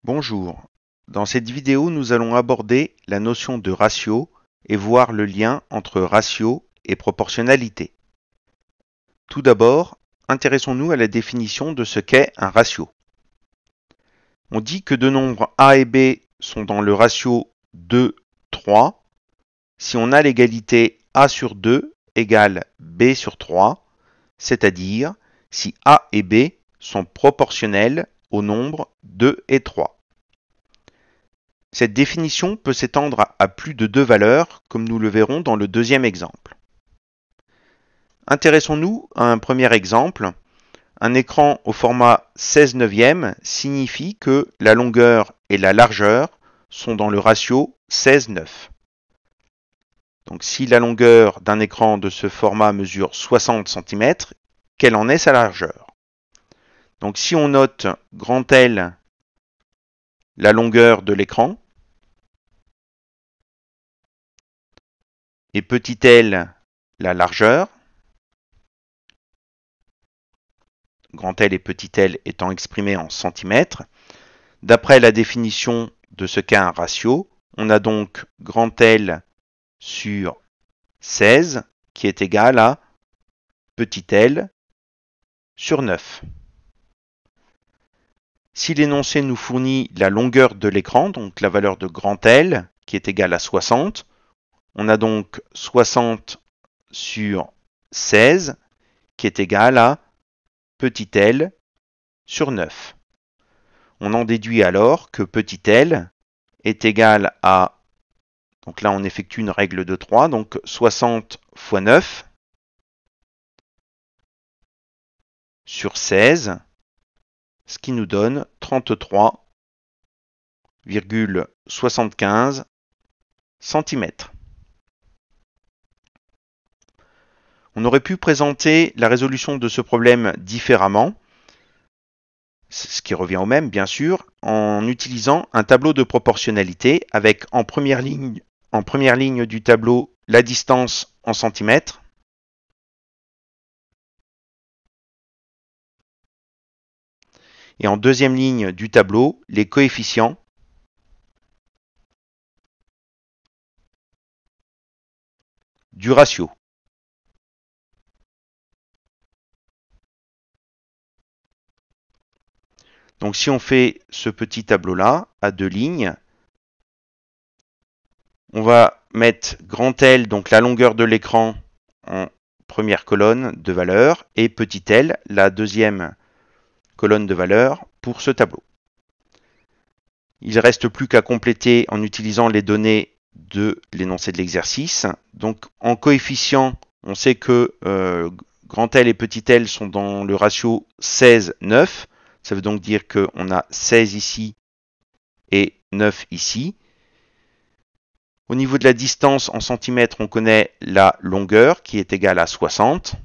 Bonjour, dans cette vidéo nous allons aborder la notion de ratio et voir le lien entre ratio et proportionnalité. Tout d'abord, intéressons-nous à la définition de ce qu'est un ratio. On dit que deux nombres A et B sont dans le ratio 2, 3 si on a l'égalité A sur 2 égale B sur 3, c'est-à-dire si A et B sont proportionnels aux nombres 2 et 3. Cette définition peut s'étendre à plus de deux valeurs, comme nous le verrons dans le deuxième exemple. Intéressons-nous à un premier exemple. Un écran au format 16 neuvième signifie que la longueur et la largeur sont dans le ratio 16:9. Donc si la longueur d'un écran de ce format mesure 60 cm, quelle en est sa largeur? Donc si on note grand L, la longueur de l'écran, et petit l, la largeur, grand L et petit l étant exprimés en centimètres. D'après la définition de ce qu'est un ratio, on a donc grand L sur 16 qui est égal à petit l sur 9. Si l'énoncé nous fournit la longueur de l'écran, donc la valeur de grand L, qui est égale à 60, on a donc 60 sur 16 qui est égal à petit l sur 9. On en déduit alors que petit l est égal à, donc là on effectue une règle de 3, donc 60 fois 9 sur 16, ce qui nous donne 33,75 cm. On aurait pu présenter la résolution de ce problème différemment, ce qui revient au même bien sûr, en utilisant un tableau de proportionnalité avec en première ligne du tableau la distance en centimètres, et en deuxième ligne du tableau les coefficients du ratio. Donc si on fait ce petit tableau-là à deux lignes, on va mettre grand L, donc la longueur de l'écran, en première colonne de valeur, et petit l, la deuxième colonne de valeur pour ce tableau. Il ne reste plus qu'à compléter en utilisant les données de l'énoncé de l'exercice. Donc en coefficient, on sait que grand L et petit l sont dans le ratio 16:9. Ça veut donc dire qu'on a 16 ici et 9 ici. Au niveau de la distance en centimètres, on connaît la longueur qui est égale à 60.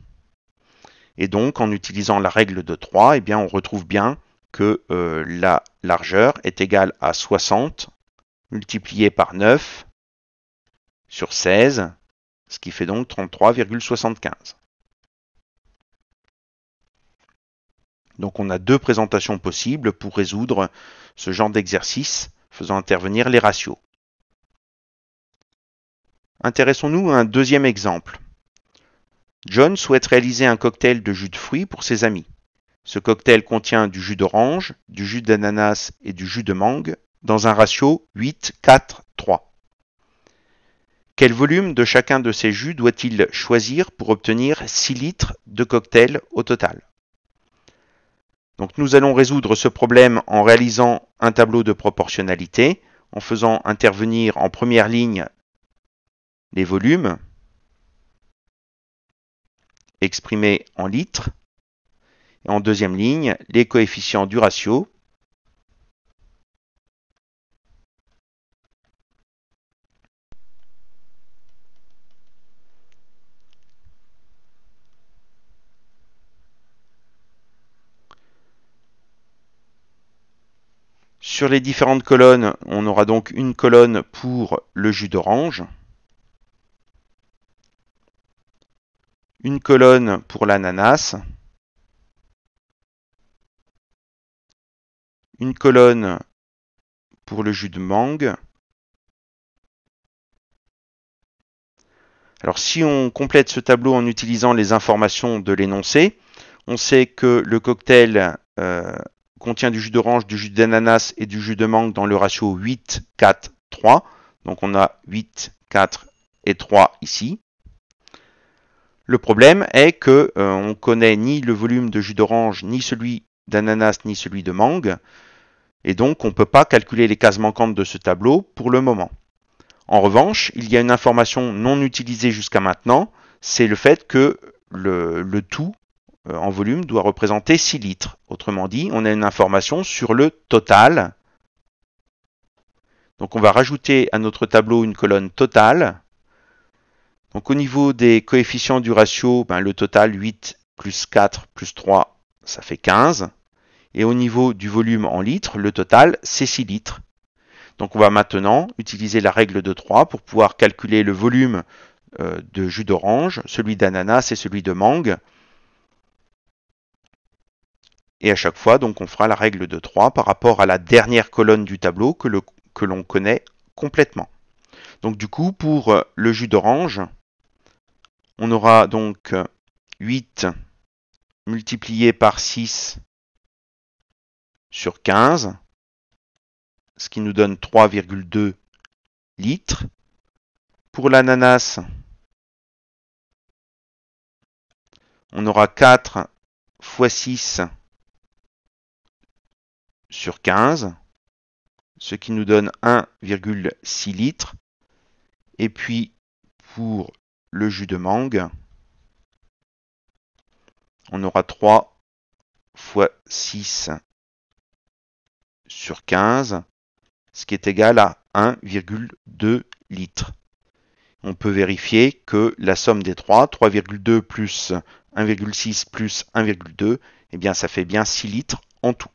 Et donc, en utilisant la règle de 3, eh bien, on retrouve bien que la largeur est égale à 60 multiplié par 9 sur 16, ce qui fait donc 33,75. Donc on a deux présentations possibles pour résoudre ce genre d'exercice faisant intervenir les ratios. Intéressons-nous à un deuxième exemple. John souhaite réaliser un cocktail de jus de fruits pour ses amis. Ce cocktail contient du jus d'orange, du jus d'ananas et du jus de mangue dans un ratio 8:4:3. Quel volume de chacun de ces jus doit-il choisir pour obtenir 6 litres de cocktail au total? Donc nous allons résoudre ce problème en réalisant un tableau de proportionnalité, en faisant intervenir en première ligne les volumes exprimés en litres, et en deuxième ligne les coefficients du ratio, Sur les différentes colonnes, on aura donc une colonne pour le jus d'orange, une colonne pour l'ananas, une colonne pour le jus de mangue. Alors si on complète ce tableau en utilisant les informations de l'énoncé, on sait que le cocktail contient du jus d'orange, du jus d'ananas et du jus de mangue dans le ratio 8, 4, 3. Donc on a 8, 4 et 3 ici. Le problème est que on ne connaît ni le volume de jus d'orange, ni celui d'ananas, ni celui de mangue. Et donc on ne peut pas calculer les cases manquantes de ce tableau pour le moment. En revanche, il y a une information non utilisée jusqu'à maintenant, c'est le fait que le tout en volume doit représenter 6 litres. Autrement dit, on a une information sur le total. Donc on va rajouter à notre tableau une colonne totale. Donc au niveau des coefficients du ratio, le total 8 plus 4 plus 3, ça fait 15. Et au niveau du volume en litres, le total, c'est 6 litres. Donc on va maintenant utiliser la règle de 3 pour pouvoir calculer le volume de jus d'orange, celui d'ananas et celui de mangue. Et à chaque fois, donc, on fera la règle de 3 par rapport à la dernière colonne du tableau que l'on connaît complètement. Donc du coup, pour le jus d'orange, on aura donc 8 multiplié par 6 sur 15, ce qui nous donne 3,2 litres. Pour l'ananas, on aura 4 fois 6 sur 15, ce qui nous donne 1,6 litres. Et puis, pour le jus de mangue, on aura 3 fois 6 sur 15, ce qui est égal à 1,2 litres. On peut vérifier que la somme des 3,2 plus 1,6 plus 1,2, eh bien ça fait bien 6 litres en tout.